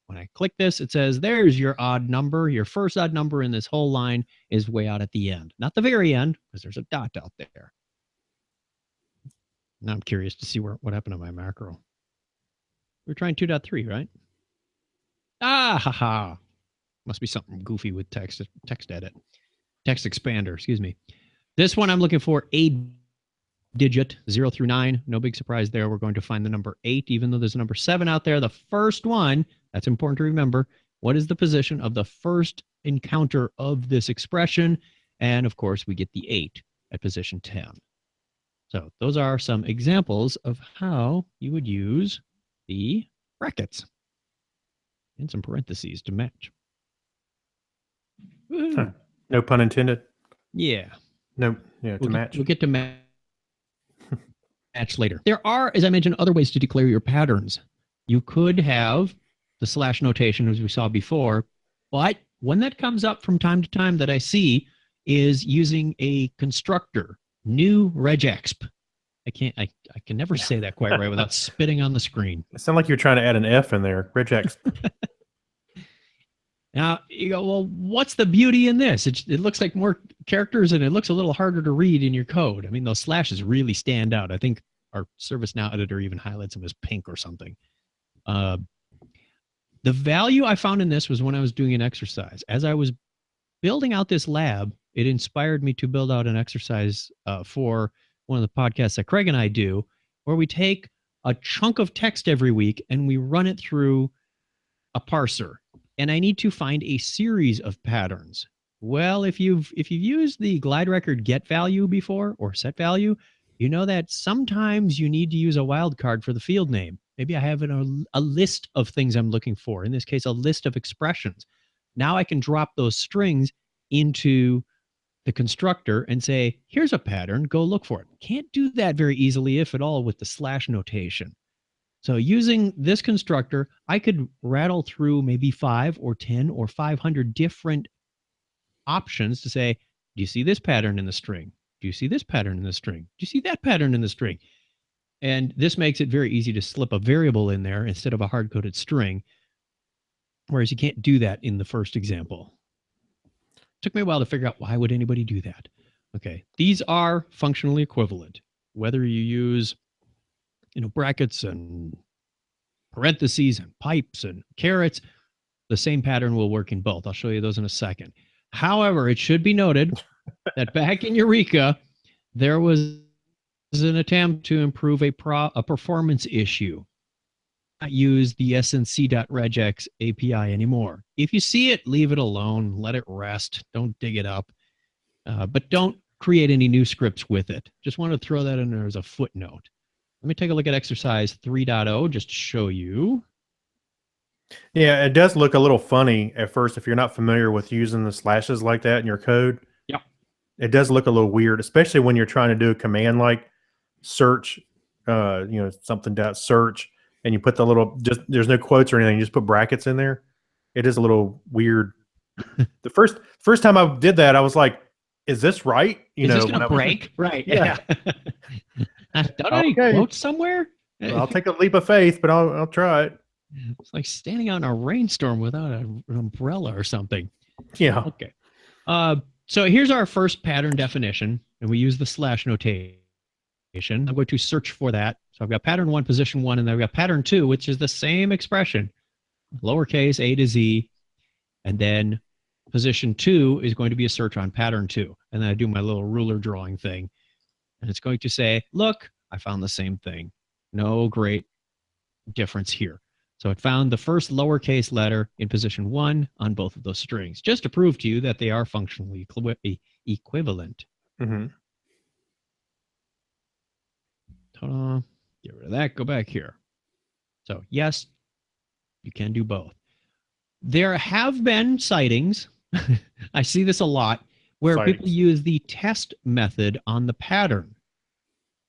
when I click this, it says, there's your odd number. Your first odd number in this whole line is way out at the end. Not the very end, because there's a dot out there. Now I'm curious to see what happened to my macro. We're trying 2.3, right? Haha. Must be something goofy with text edit. Text expander, excuse me. This one I'm looking for a digit, 0 through 9. No big surprise there. We're going to find the number 8, even though there's a number 7 out there. The first one, that's important to remember. What is the position of the first encounter of this expression? And of course, we get the 8 at position 10. So those are some examples of how you would use the brackets and some parentheses to match. Huh. No pun intended. Yeah. No, yeah, to match. We'll get to match later. There are, as I mentioned, other ways to declare your patterns. You could have the slash notation as we saw before, but one that comes up from time to time that I see is using a constructor, new regexp. I can never say that quite right without spitting on the screen. It sounds like you're trying to add an F in there. Regex. Now, you go, well, what's the beauty in this? It looks like more characters, and it looks a little harder to read in your code. I mean, those slashes really stand out. I think our ServiceNow editor even highlights them as pink or something. The value I found in this was when I was doing an exercise. As I was building out this lab, it inspired me to build out an exercise for one of the podcasts that Craig and I do, where we take a chunk of text every week and we run it through a parser. And I need to find a series of patterns. Well, if you've used the glide record get value before or set value, you know that sometimes you need to use a wildcard for the field name. Maybe I have a list of things I'm looking for. In this case, a list of expressions. Now I can drop those strings into the constructor and say, here's a pattern, go look for it. Can't do that very easily, if at all, with the slash notation. So using this constructor, I could rattle through maybe 5 or 10 or 500 different options to say, do you see this pattern in the string? Do you see this pattern in the string? Do you see that pattern in the string? And this makes it very easy to slip a variable in there instead of a hard-coded string, whereas you can't do that in the first example. It took me a while to figure out why would anybody do that. Okay, these are functionally equivalent. Whether you use brackets and parentheses and pipes and carets, the same pattern will work in both. I'll show you those in a second. However, it should be noted that back in Eureka, there was an attempt to improve a performance issue. Not use the snc.regex API anymore. If you see it, leave it alone. Let it rest. Don't dig it up. But don't create any new scripts with it. Just want to throw that in there as a footnote. Let me take a look at exercise 3.0 just to show you. Yeah, it does look a little funny at first if you're not familiar with using the slashes like that in your code. Yep. It does look a little weird, especially when you're trying to do a command like search, something dot search, and you put the little just there's no quotes or anything, you just put brackets in there. It is a little weird. The first time I did that, I was like, "Is this right?" Is this When gonna I was break? Right. yeah. Don't I Okay, quote somewhere? I'll take a leap of faith, but I'll try it. It's like standing out in a rainstorm without an umbrella or something. Yeah. Okay. So here's our first pattern definition, and we use the slash notation. I'm going to search for that. So I've got pattern 1, position 1, and then I've got pattern 2, which is the same expression, lowercase a to z, and then position 2 is going to be a search on pattern 2. And then I do my little ruler drawing thing, and it's going to say, look, I found the same thing. No great difference here. So it found the first lowercase letter in position 1 on both of those strings, just to prove to you that they are functionally equivalent. Mm-hmm. Ta-da. Get rid of that. Go back here. So yes, you can do both. There have been sightings. I see this a lot where people use the test method on the pattern.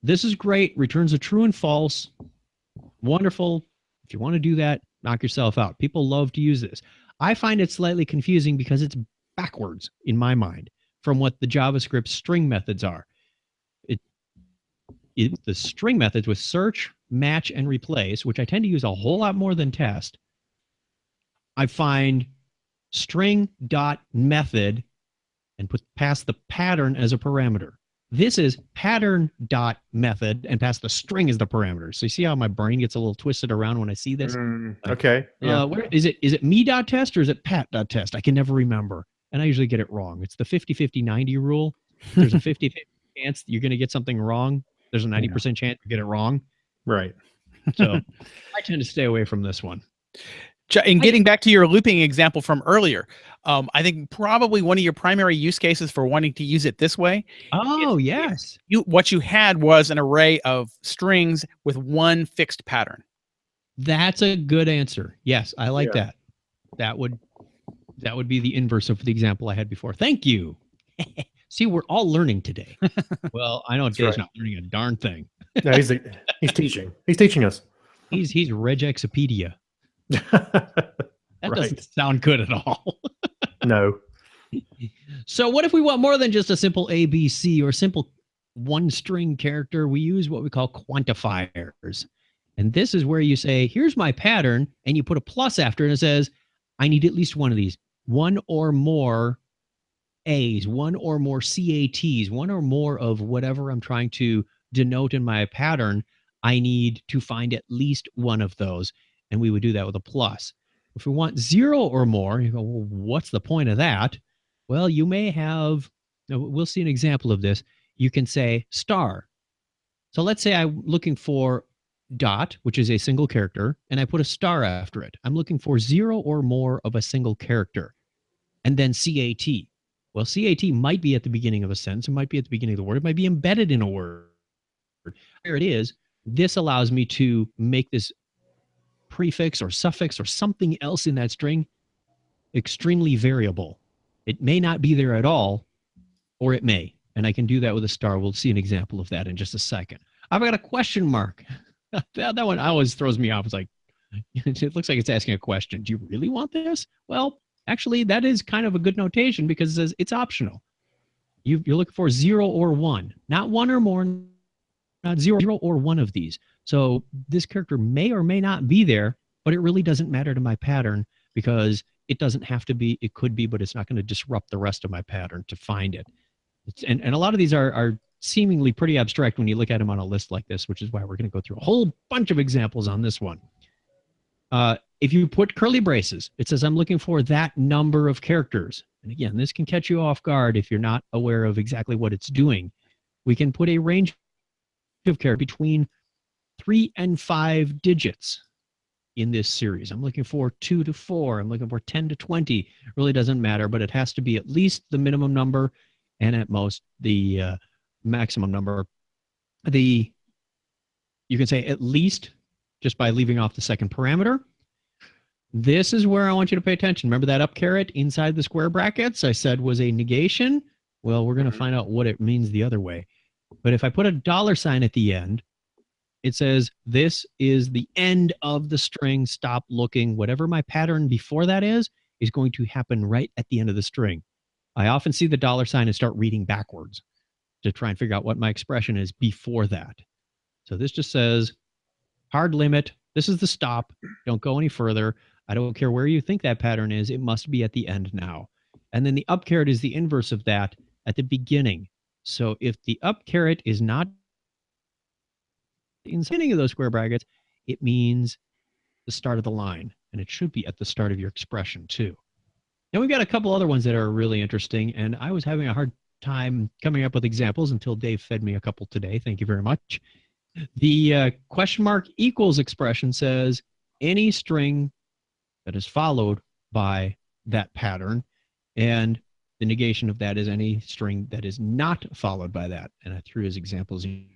This is great. Returns a true and false. Wonderful. If you want to do that, knock yourself out. People love to use this. I find it slightly confusing because it's backwards in my mind from what the JavaScript string methods are. The string methods with search, match, and replace, which I tend to use a whole lot more than test, I find string dot method and put pass the pattern as a parameter. This is pattern dot method and pass the string as the parameter. So you see how my brain gets a little twisted around when I see this? Okay. Yeah. Where is it me dot test or is it pat dot test? I can never remember. And I usually get it wrong. It's the 50-50-90 rule. There's a 50-50 chance that you're going to get something wrong. There's a 90% chance you get it wrong. Right. So I tend to stay away from this one. And getting back to your looping example from earlier, I think probably one of your primary use cases for wanting to use it this way. Oh, yes. What you had was an array of strings with one fixed pattern. That's a good answer. Yes, I like that. That would be the inverse of the example I had before. Thank you. See, we're all learning today. Well, I know Dave's not learning a darn thing. No, he's teaching. He's teaching us. He's Regexopedia. That doesn't sound good at all. No. So what if we want more than just a simple ABC or simple one string character? We use what we call quantifiers. And this is where you say, here's my pattern, and you put a plus after it and it says, I need at least one of these. One or more A's, one or more CATs, one or more of whatever I'm trying to denote in my pattern. I need to find at least one of those. And we would do that with a plus. If we want 0 or more, you go, well, what's the point of that? Well, you may have, we'll see an example of this. You can say star. So let's say I'm looking for dot, which is a single character, and I put a star after it. I'm looking for 0 or more of a single character. And then CAT. Well, CAT might be at the beginning of a sentence. It might be at the beginning of the word. It might be embedded in a word. Here it is. This allows me to make this prefix or suffix or something else in that string extremely variable. It may not be there at all, or it may. And I can do that with a star. We'll see an example of that in just a second. I've got a question mark. That one always throws me off. It's like, it looks like it's asking a question. Do you really want this? Well, actually, that is kind of a good notation because it says it's optional. You're looking for 0 or 1, not 1 or more, not 0 or 1 of these. So this character may or may not be there, but it really doesn't matter to my pattern because it doesn't have to be. It could be, but it's not going to disrupt the rest of my pattern to find it. And a lot of these are seemingly pretty abstract when you look at them on a list like this, which is why we're going to go through a whole bunch of examples on this one. If you put curly braces, it says I'm looking for that number of characters. And again, this can catch you off guard if you're not aware of exactly what it's doing. We can put a range of characters between 3 and 5 digits in this series. I'm looking for 2 to 4. I'm looking for 10 to 20. It really doesn't matter, but it has to be at least the minimum number and at most the maximum number. You can say at least just by leaving off the second parameter. This is where I want you to pay attention. Remember that up caret inside the square brackets I said was a negation? Well, we're going to find out what it means the other way. But if I put a $sign at the end, it says this is the end of the string. Stop looking. Whatever my pattern before that is going to happen right at the end of the string. I often see the $sign and start reading backwards to try and figure out what my expression is before that. So this just says hard limit. This is the stop. Don't go any further. I don't care where you think that pattern is. It must be at the end now. And then the up caret is the inverse of that at the beginning. So if the up caret is not in the beginning of those square brackets, it means the start of the line. And it should be at the start of your expression too. Now we've got a couple other ones that are really interesting. And I was having a hard time coming up with examples until Dave fed me a couple today. Thank you very much. The question mark equals expression says any string that is followed by that pattern, and the negation of that is any string that is not followed by that. And I threw his examples in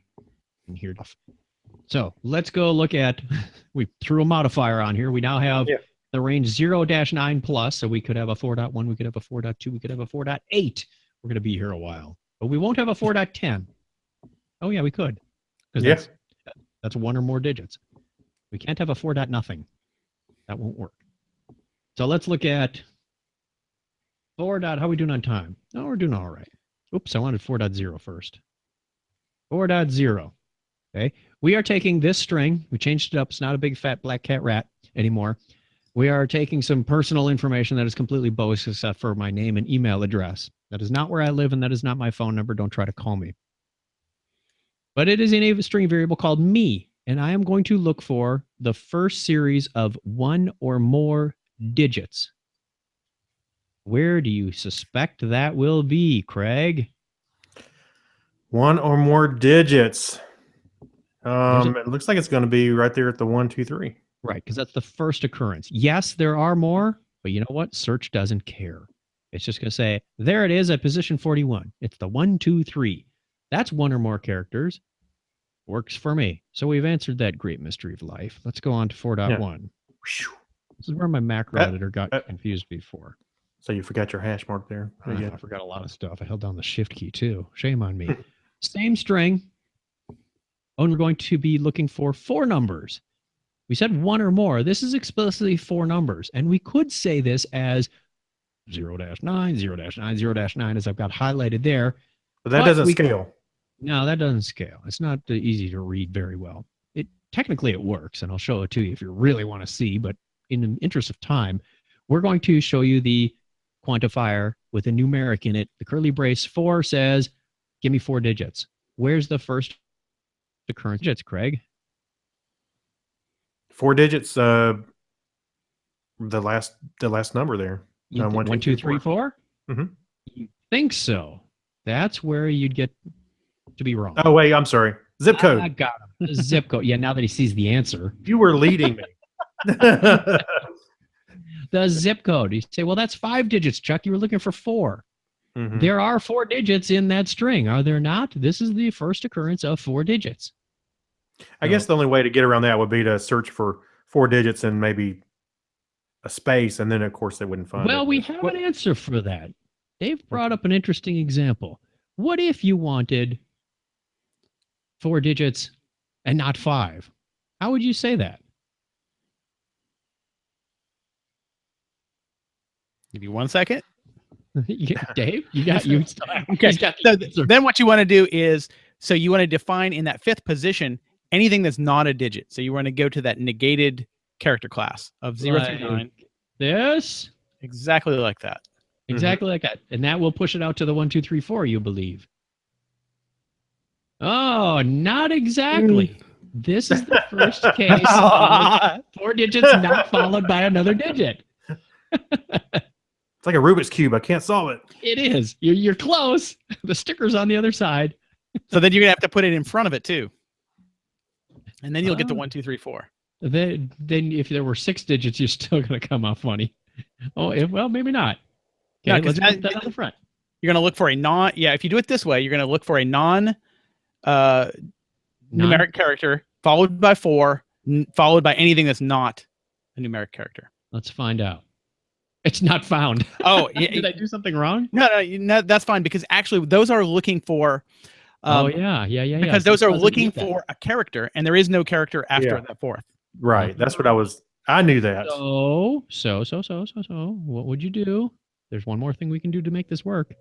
here. So let's go look at, we threw a modifier on here. We now have the range 0-9 plus, so we could have a 4.1, we could have a 4.2, we could have a 4.8. We're going to be here a while, but we won't have a 4.10. Oh yeah, we could. Yeah. That's one or more digits. We can't have a 4.0. That won't work. So let's look at 4. How are we doing on time? No, we're doing all right. Oops, I wanted 4.0 first. 4.0. Okay. We are taking this string. We changed it up. It's not a big fat black cat rat anymore. We are taking some personal information that is completely bogus except for my name and email address. That is not where I live, and that is not my phone number. Don't try to call me. But it is in a string variable called me, and I am going to look for the first series of one or more digits. Where do you suspect that will be, Craig? One or more digits. It looks like it's going to be right there at the 1, 2, 3. Right, because that's the first occurrence. Yes, there are more, but you know what? Search doesn't care. It's just going to say, there it is at position 41. It's the 1, 2, 3. That's one or more characters. Works for me. So we've answered that great mystery of life. Let's go on to 4.1. Yeah. This is where my macro editor got confused before. So you forgot your hash mark there. I forgot a lot of stuff. I held down the shift key too. Shame on me. Same string. Oh, and we're going to be looking for 4 numbers. We said one or more. This is explicitly 4 numbers. And we could say this as 0-9, 0-9, 0-9, as I've got highlighted there. But that doesn't scale. No, that doesn't scale. It's not easy to read very well. Technically it works, and I'll show it to you if you really want to see, but in the interest of time, we're going to show you the quantifier with a numeric in it. The curly brace 4 says, give me 4 digits. Where's the first occurrence digits, Craig? 4 digits, the last number there. 1, 2, 3, 4? Mm-hmm. You think so? That's where you'd get to be wrong. Oh, wait, I'm sorry. Zip code. I got him. The zip code. Yeah, now that he sees the answer. You were leading me. The zip code. You say, well, that's 5 digits, Chuck. You were looking for 4. Mm-hmm. There are 4 digits in that string, are there not? This is the first occurrence of 4 digits. I guess the only way to get around that would be to search for 4 digits and maybe a space, and then, of course, they wouldn't find it. Well, we have an answer for that. Dave brought up an interesting example. What if you wanted 4 digits and not 5? How would you say that? Give you 1 second. Dave, you got you. Okay. So then what you want to do is, so you want to define in that 5th position anything that's not a digit. So you want to go to that negated character class of 0 through 9. This? Exactly like that. Exactly like that. And that will push it out to the 1, 2, 3, 4, you believe. Oh, not exactly. This is the first case of 4 digits not followed by another digit. It's like a Rubik's Cube. I can't solve it. It is. You're close. The sticker's on the other side. So then you're going to have to put it in front of it too. And then you'll get to 1, 2, 3, 4. Then if there were 6 digits, you're still going to come out funny. Oh, well, maybe not. Okay, let's put that on the front. You're going to look for a non. Yeah, if you do it this way, you're going to look for a non numeric character followed by 4, followed by anything that's not a numeric character. Let's find out. It's not found. Oh, yeah. Did I do something wrong? No, that's fine, because actually those are looking for. Oh yeah. Because So those it are doesn't looking need that. for a character, and there is no character after that fourth. Right. That's what I knew that. So. What would you do? There's one more thing we can do to make this work.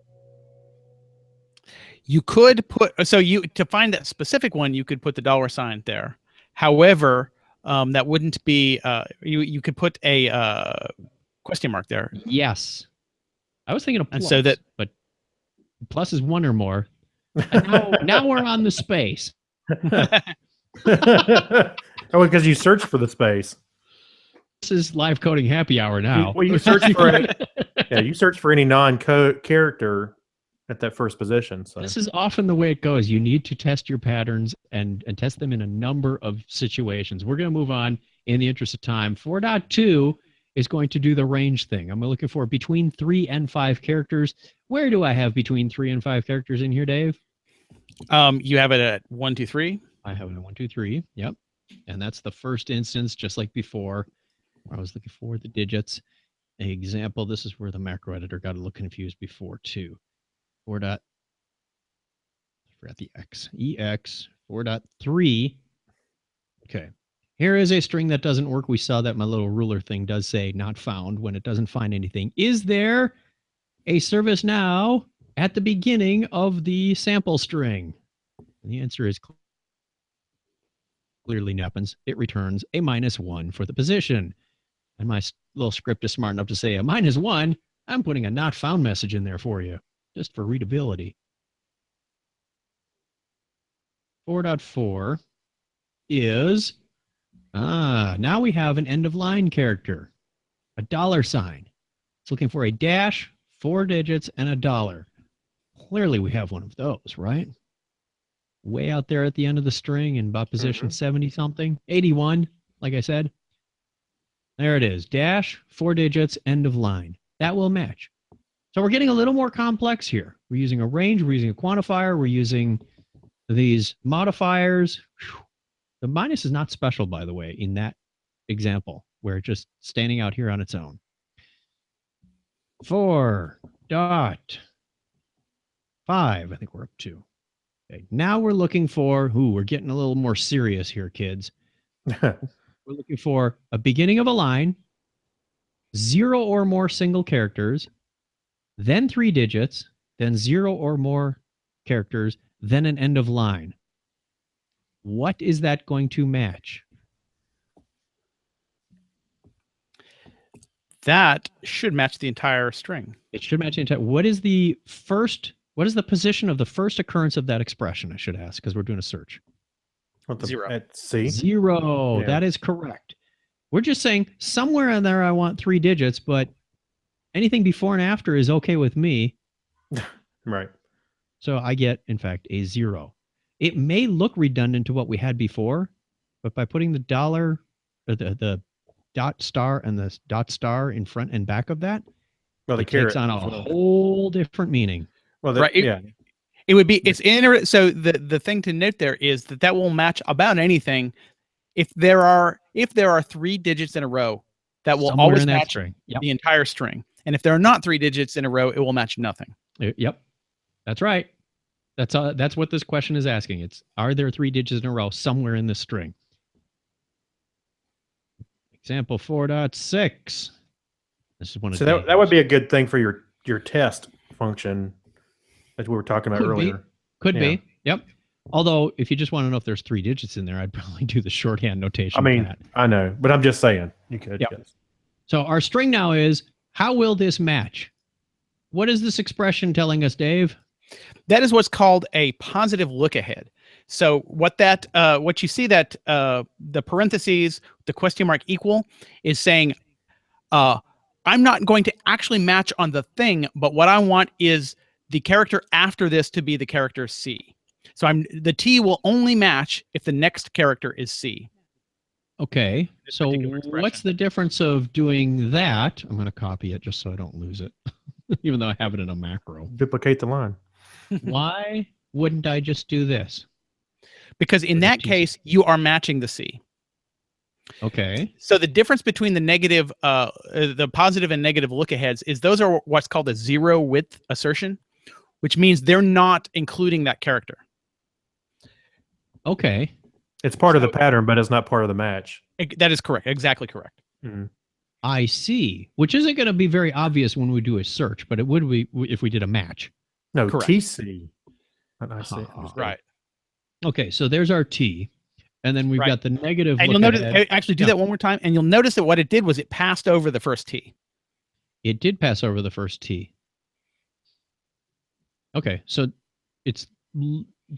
You could put to find that specific one, you could put the $sign there. However, that wouldn't be. You could put a question mark there. Yes, I was thinking of plus, And so but plus is one or more. And now we're on the space. Oh, because you searched for the space. This is live coding happy hour now. You search for it. Yeah, you search for any non-character at that first position. So this is often the way it goes. You need to test your patterns and test them in a number of situations. We're going to move on in the interest of time. 4.2 is going to do the range thing. I'm looking for between 3 and 5 characters. Where do I have between 3 and 5 characters in here, Dave? You have it at 1, 2, 3. I have it at 1, 2, 3. Yep. And that's the first instance, just like before, where I was looking for the digits. An example, this is where the macro editor got a little confused before too. 4. I forgot the X. EX 4.3. Okay. Here is a string that doesn't work. We saw that my little ruler thing does say not found when it doesn't find anything. Is there a ServiceNow at the beginning of the sample string? And the answer is clearly happens. It returns a -1 for the position. And my little script is smart enough to say a -1. I'm putting a not found message in there for you, just for readability. 4.4 is, now we have an end of line character, a $sign. It's looking for a dash, 4 digits, and a $. Clearly we have one of those, right? Way out there at the end of the string in about position 70 something, 81, like I said. There it is, dash, 4 digits, end of line. That will match. So we're getting a little more complex here. We're using a range, we're using a quantifier, we're using these modifiers. Whew. The minus is not special, by the way, in that example, where it's just standing out here on its own. 4.5, I think we're up to. Okay, now we're looking for, we're getting a little more serious here, kids. We're looking for a beginning of a line, 0 or more single characters, then 3 digits, then 0 or more characters, then an end of line. What is that going to match? That should match the entire string. It should match the entire. What is the position of the first occurrence of that expression? I should ask, because we're doing a search. 0. At C? 0. Yeah. That is correct. We're just saying somewhere in there I want 3 digits, but anything before and after is okay with me. Right. So I get, in fact, a 0. It may look redundant to what we had before, but by putting the $, or the dot star and the dot star in front and back of that, well, the it takes on a whole different meaning. Well, right. It would be, so the thing to note there is that will match about anything. If there are 3 digits in a row, that will Somewhere always in that match string. Yep. the entire string. And if there are not 3 digits in a row, it will match nothing. Yep. That's right. That's what this question is asking. It's, are there 3 digits in a row somewhere in the string? Example 4.6. This is one of so that would be a good thing for your test function that we were talking about earlier. Could be. Yep. Although, if you just want to know if there's 3 digits in there, I'd probably do the shorthand notation. I mean, I know, but I'm just saying you could. Yep. Yes. So our string now is, how will this match? What is this expression telling us, Dave? That is what's called a positive look ahead. So what you see that the parentheses, the question mark equal is saying, I'm not going to actually match on the thing, but what I want is the character after this to be the character C. So the T will only match if the next character is C. Okay. So what's the difference of doing that? I'm going to copy it just so I don't lose it, even though I have it in a macro. Duplicate the line. Why wouldn't I just do this? Because in that case, you are matching the C. Okay. So the difference between the positive and negative look-aheads is those are what's called a zero width assertion, which means they're not including that character. Okay. It's part of the pattern, but it's not part of the match. That is correct. Exactly correct. Mm-hmm. I see. Which isn't going to be very obvious when we do a search, but it would be if we did a match. No, Correct. TC. Not IC. Right. Okay, so there's our T. And then we've Right. got the negative. And you'll notice, actually do that one more time, and you'll notice that what it did was it passed over the first T. It did pass over the first T. Okay, so it's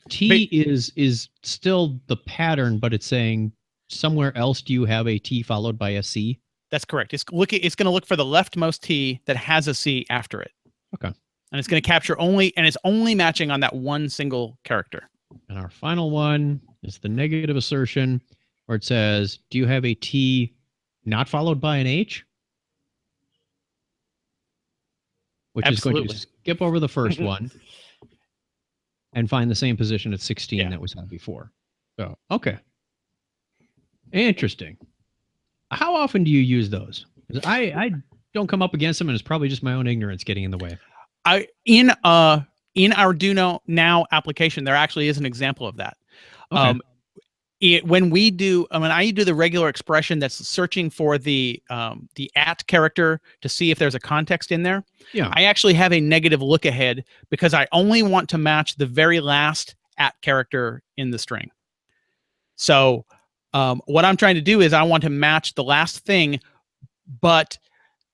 T is still the pattern, but it's saying somewhere else do you have a T followed by a C? That's correct. It's going to look for the leftmost T that has a C after it. Okay. And it's going to capture it's only matching on that one single character. And our final one is the negative assertion where it says, do you have a T not followed by an H? Which Absolutely. is going to skip over the first one and find the same position at 16 that was on before. So, okay. Interesting. How often do you use those? 'Cause I don't come up against them, and it's probably just my own ignorance getting in the way. In our Do Now application, there actually is an example of that. Okay. When I do the regular expression that's searching for the at character to see if there's a context in there. Yeah. I actually have a negative look ahead because I only want to match the very last at character in the string. So what I'm trying to do is I want to match the last thing, but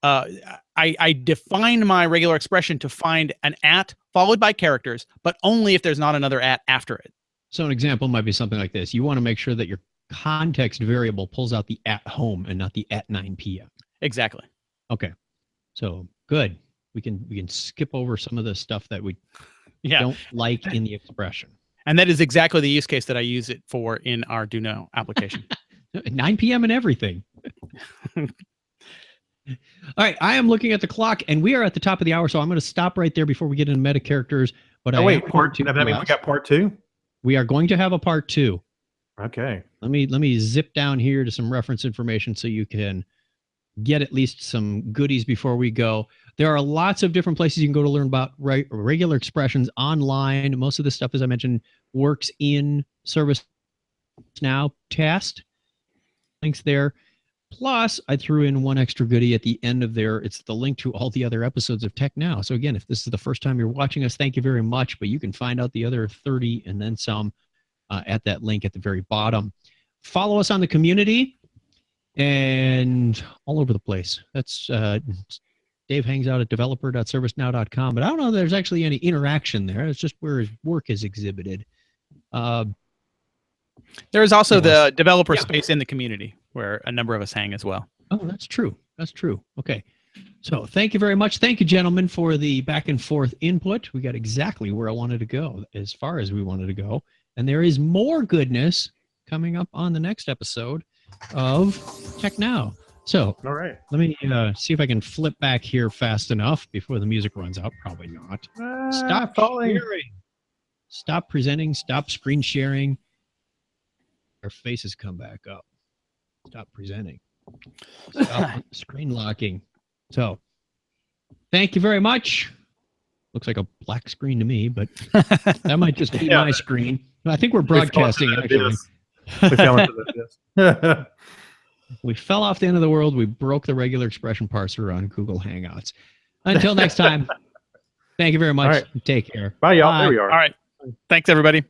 I define my regular expression to find an at followed by characters, but only if there's not another at after it. So an example might be something like this. You want to make sure that your context variable pulls out the at home and not the at 9 p.m. Exactly. Okay. So good. We can skip over some of the stuff that we don't like in the expression. And that is exactly the use case that I use it for in our Do Know application. 9 p.m. and everything. All right. I am looking at the clock, and we are at the top of the hour, so I'm going to stop right there before we get into meta characters. But wait, part two. That means we got part two? We are going to have a part two. Okay. Let me zip down here to some reference information so you can get at least some goodies before we go. There are lots of different places you can go to learn about regular expressions online. Most of this stuff, as I mentioned, works in ServiceNow test. Links there. Plus, I threw in one extra goodie at the end of there. It's the link to all the other episodes of TechNow. So again, if this is the first time you're watching us, thank you very much. But you can find out the other 30 and then some at that link at the very bottom. Follow us on the community and all over the place. That's Dave hangs out at developer.servicenow.com. But I don't know if there's actually any interaction there. It's just where his work is exhibited. There is also the developer space in the community where a number of us hang as well. Oh, that's true. That's true. Okay. So thank you very much. Thank you, gentlemen, for the back and forth input. We got exactly where I wanted to go, as far as we wanted to go. And there is more goodness coming up on the next episode of TechNow. So all right, let me see if I can flip back here fast enough before the music runs out. Probably not. Stop sharing. Stop presenting. Stop screen sharing. Our faces come back up. Stop presenting. Stop screen locking. So, thank you very much. Looks like a black screen to me, but that might just be my screen. I think we're broadcasting, actually. We fell into the We fell off the end of the world. We broke the regular expression parser on Google Hangouts. Until next time, thank you very much. All right. Take care. Bye, y'all. Bye. There we are. All right. Thanks, everybody.